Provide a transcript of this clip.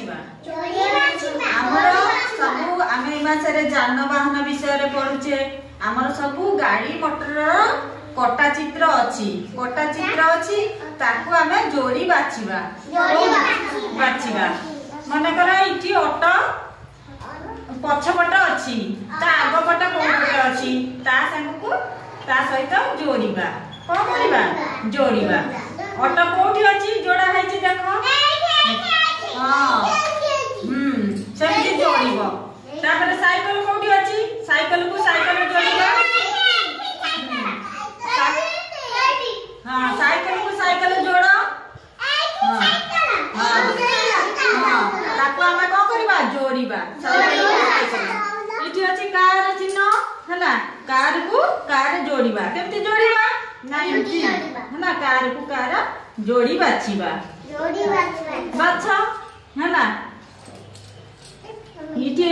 बाछिबा हमर सब आमे ए मासरे जानवाहन विषय रे पढुचे। हमर सब गाड़ी मोटर कटा चित्र अछि ताकू आमे जोड़ी बाछिबा मन कर इठी ऑटो पछपट अछि ता आगपट कोपट अछि ता संगकू ता सहित जोड़ीबा कोन करबा जोड़ीबा। ऑटो कोठी अछि जोड़ा हैछि देखो हां सेमती जोड़ीबो। तापर साइकिल कोठी अछि साइकिल को साइकिल जोड़ीबा हां साइकिल को साइकिल जोड़ो हां हां ताको हमें को करबा जोड़ीबा इठी अछि कार चिन्ह हला कार को कार जोड़ीबा केमती जोड़ीबा नहीं हला कार को कार जोड़ी बाछीबा बाछ हला इठी